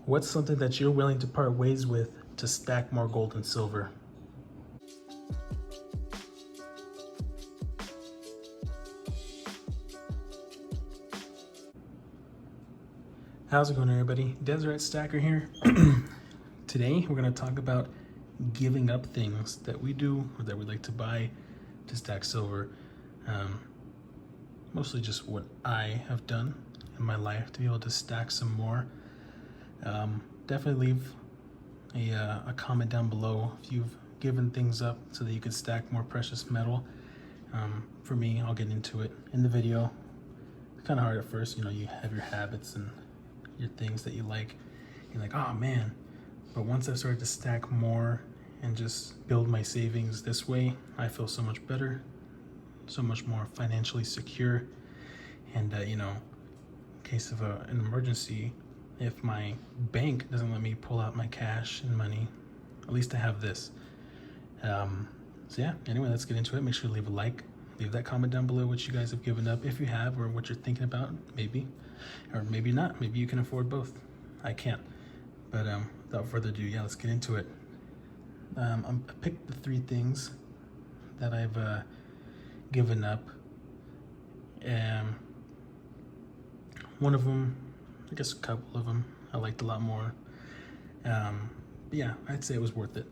What's something that you're willing to part ways with to stack more gold and silver? How's it going, everybody? Deseret Stacker here. Today, we're going to talk about giving up things that we do or that we like to buy to stack silver. Mostly just what I have done in my life to be able to stack some more. Definitely leave a comment down below if you've given things up so that you could stack more precious metal. For me, I'll get into it in the video. It's kind of hard at first, you have your habits and your things that you like. You're like, oh man. But once I've started to stack more and just build my savings this way, I feel so much better, so much more financially secure. And in case of an emergency, if my bank doesn't let me pull out my cash and money, at least I have this. So yeah, anyway, let's get into it. Make sure to leave a like, leave that comment down below what you guys have given up, if you have, or what you're thinking about, maybe, or maybe not. Maybe you can afford both. I can't. But without further ado, yeah, let's get into it. I picked the 3 things that I've given up. One of them, I guess a couple of them, I liked a lot more. But yeah, I'd say it was worth it.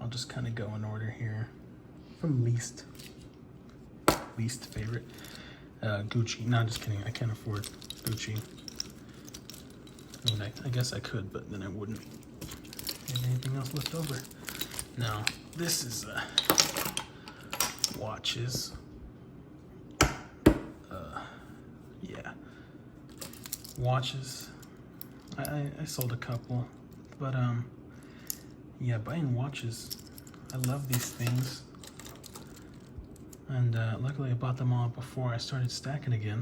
I'll just kind of go in order here from least favorite. Gucci. No, I'm just kidding. I can't afford Gucci. I mean, I guess I could, but then I wouldn't have anything else left over. Now, this is watches. Yeah, watches. I sold a couple, but yeah, buying watches. I love these things, and luckily I bought them all before I started stacking again,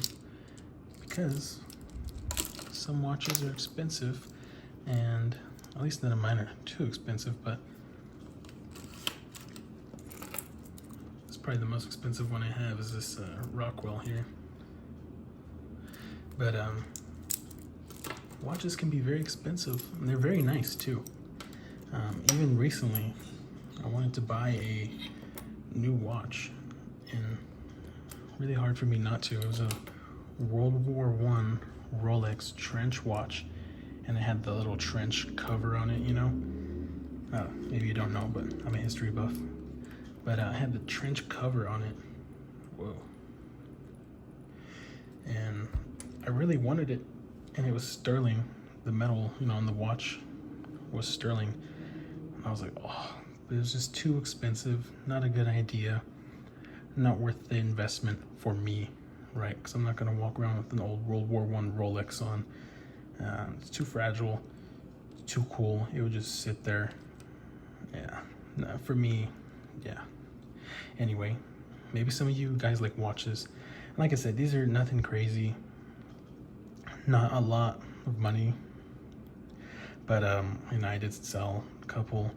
because some watches are expensive, and at least none of mine are too expensive, but it's probably the most expensive one I have is this Rockwell here. But watches can be very expensive, and they're very nice too. Even recently, I wanted to buy a new watch, and really hard for me not to. It was a World War I Rolex trench watch, and it had the little trench cover on it, maybe you don't know, but I'm a history buff. But it had the trench cover on it. Whoa. And I really wanted it, and it was sterling. The metal, on the watch was sterling. And I was like, oh, but it was just too expensive. Not a good idea. Not worth the investment for me, right? Because I'm not going to walk around with an old World War I Rolex on. It's too fragile, it's too cool. It would just sit there. Yeah, no, for me, yeah. Anyway, maybe some of you guys like watches. Like I said, these are nothing crazy. Not a lot of money, but I did sell a couple,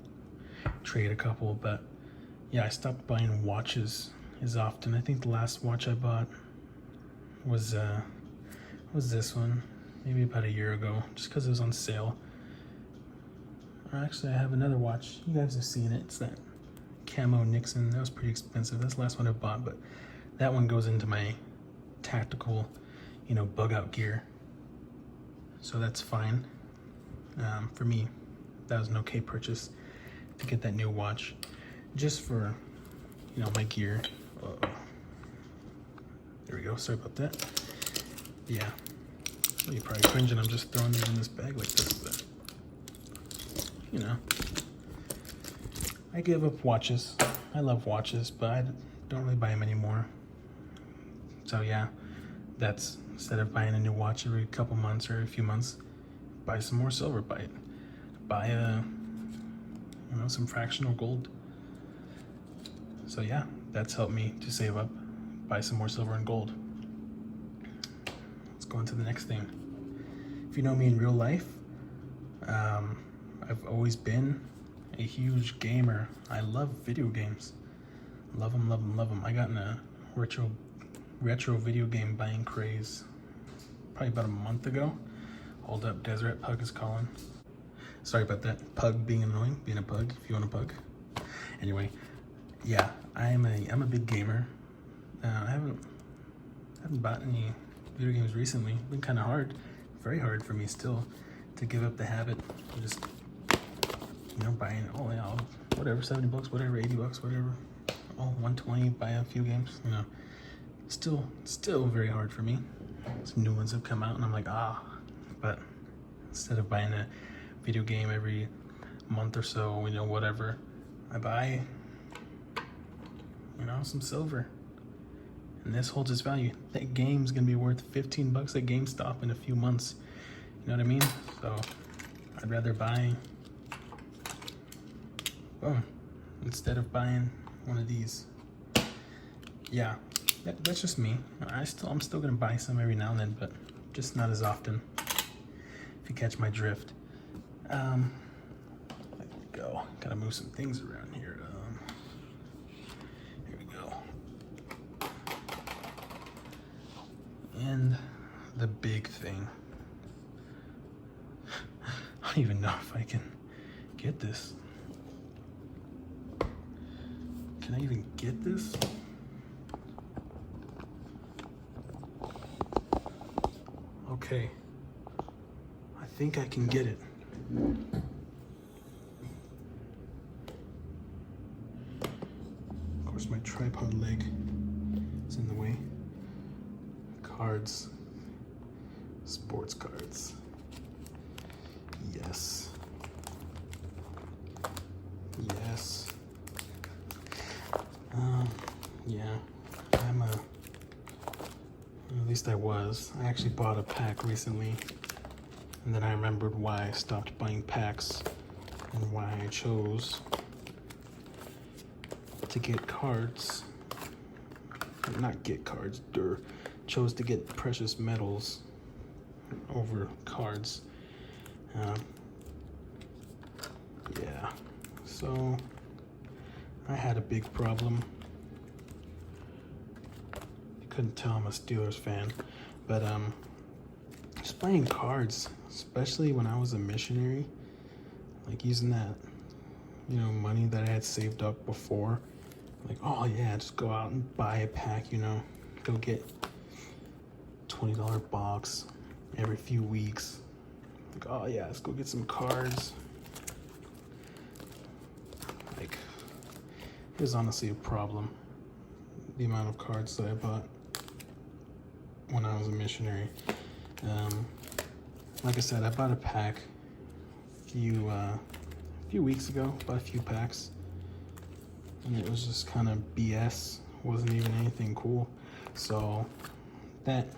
trade a couple, but yeah, I stopped buying watches as often. I think the last watch I bought was this one, maybe about a year ago, just because it was on sale. Or actually, I have another watch. You guys have seen it. It's that Camo Nixon. That was pretty expensive. That's the last one I bought, but that one goes into my tactical, bug out gear. So that's fine. For me, that was an okay purchase to get that new watch, just for, my gear. There we go. Sorry about that. Yeah. Well, you're probably cringing. I'm just throwing it in this bag like this, but I give up watches. I love watches, but I don't really buy them anymore. So yeah, that's, instead of buying a new watch every couple months or a few months, buy some more silver. Buy some fractional gold. So yeah, that's helped me to save up, buy some more silver and gold. Let's go into the next thing. If you know me in real life, I've always been a huge gamer. I love video games. Love them, love them, love them. I got in a retro video game buying craze probably about a month ago. Hold up, Deseret Pug is calling. Sorry about that. Pug being annoying, being a pug, if you want a pug. Anyway, yeah, I'm a big gamer. I haven't bought any video games recently. It's been kind of hard, very hard for me still to give up the habit of just, you know, buying, oh yeah, whatever, 70 bucks, whatever, 80 bucks, whatever. Oh, 120, buy a few games, you know. Still very hard for me. Some new ones have come out and I'm like, but instead of buying a video game every month or so, you know, whatever, I buy, you know, some silver. And this holds its value. That game's gonna be worth 15 bucks at GameStop in a few months. You know what I mean? So I'd rather buy, boom, instead of buying one of these. Yeah, that's just me. I'm still gonna buy some every now and then, but just not as often, if you catch my drift. There we go. Gotta move some things around here. Here we go. And the big thing. I don't even know if I can get this. Can I even get this? Okay. I think I can get it. Of course, my tripod leg is in the way. Cards. Sports cards. Yes. Yes. Yeah. At least I was. I actually bought a pack recently. And then I remembered why I stopped buying packs and why I chose to get cards. Not get cards, chose to get precious metals over cards. Yeah, so I had a big problem. You couldn't tell I'm a Steelers fan, but just playing cards, especially when I was a missionary, like using that, you know, money that I had saved up before, like, oh yeah, just go out and buy a pack, you know, go get $20 box every few weeks. Like, oh yeah, let's go get some cards. Like, it was honestly a problem, the amount of cards that I bought when I was a missionary. Like I said, I bought a pack a few weeks ago, bought a few packs, and it was just kind of BS, wasn't even anything cool. So that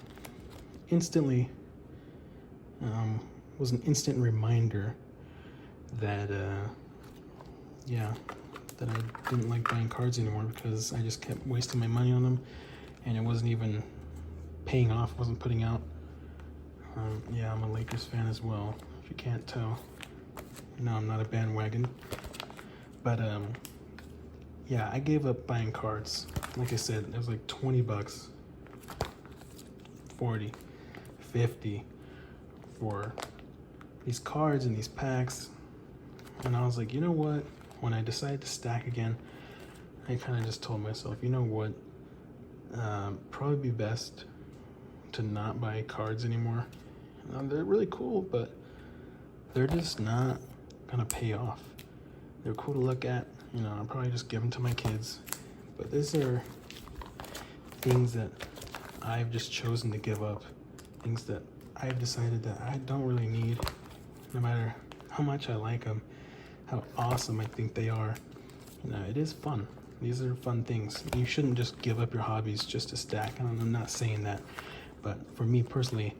instantly was an instant reminder that that I didn't like buying cards anymore, because I just kept wasting my money on them and it wasn't even paying off, wasn't putting out. Yeah, I'm a Lakers fan as well, if you can't tell. No, I'm not a bandwagon, but yeah, I gave up buying cards. Like I said, it was like 20 bucks, 40, 50 for these cards and these packs. And I was like, you know what? When I decided to stack again, I kind of just told myself, you know what? Probably be best to not buy cards anymore. They're really cool, but they're just not gonna pay off. They're cool to look at, you know, I'll probably just give them to my kids. But these are things that I've just chosen to give up. Things that I've decided that I don't really need, no matter how much I like them, how awesome I think they are. You know, it is fun. These are fun things. You shouldn't just give up your hobbies just to stack. And I'm not saying that, but for me personally,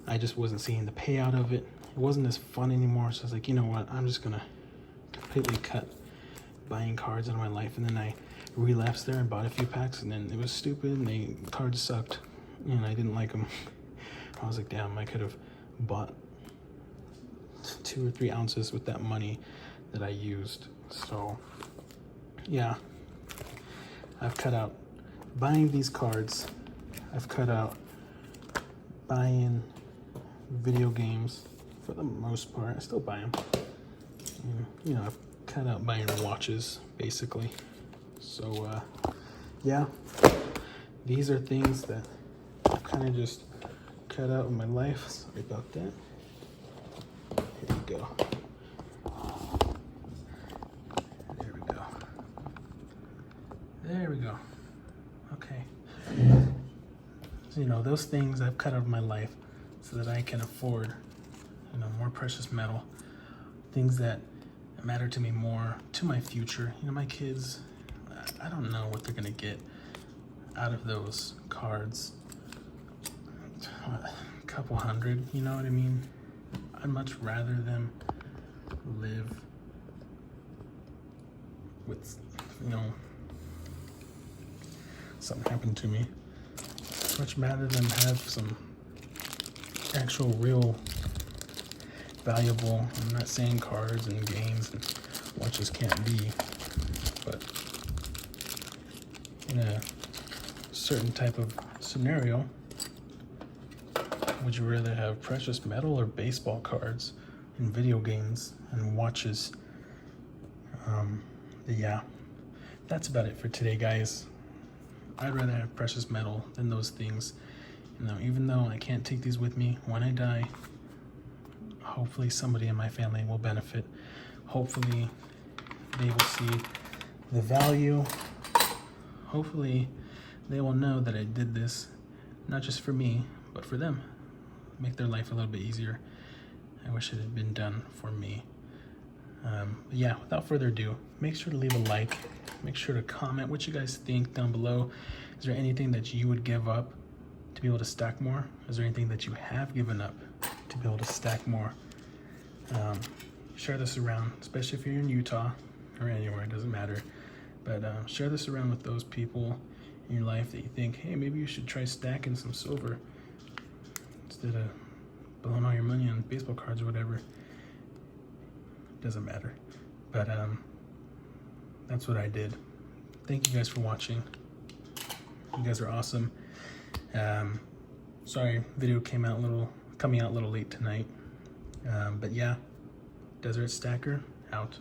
I just wasn't seeing the payout of it. It wasn't as fun anymore. So I was like, you know what? I'm just gonna completely cut buying cards out of my life. And then I relapsed there and bought a few packs, and then it was stupid and the cards sucked and I didn't like them. I was like, damn, I could have bought 2 or 3 ounces with that money that I used. So yeah, I've cut out buying these cards. I've cut out buying video games for the most part. I still buy them. You know, I've cut out buying watches basically. So yeah, these are things that I've kind of just cut out of my life. Sorry about that. Here we go. There we go. There we go. Okay. So, you know, those things I've cut out of my life so that I can afford, you know, more precious metal, things that matter to me more, to my future. You know, my kids, I don't know what they're gonna get out of those cards. A couple hundred, you know what I mean? I'd much rather them live with, you know, something happened to me. Much rather than have some actual real valuable, I'm not saying cards and games and watches can't be, but in a certain type of scenario, would you rather have precious metal or baseball cards and video games and watches? Yeah, that's about it for today, guys. I'd rather have precious metal than those things. You know, even though I can't take these with me when I die, hopefully somebody in my family will benefit. Hopefully they will see the value. Hopefully they will know that I did this, not just for me, but for them. Make their life a little bit easier. I wish it had been done for me. But yeah, without further ado, make sure to leave a like. Make sure to comment what you guys think down below. Is there anything that you would give up to be able to stack more? Is there anything that you have given up to be able to stack more? Share this around, especially if you're in Utah or anywhere, it doesn't matter. But share this around with those people in your life that you think, hey, maybe you should try stacking some silver instead of blowing all your money on baseball cards or whatever. Doesn't matter. But that's what I did. Thank you guys for watching. You guys are awesome. Sorry, video coming out a little late tonight. But yeah, Desert Stacker out.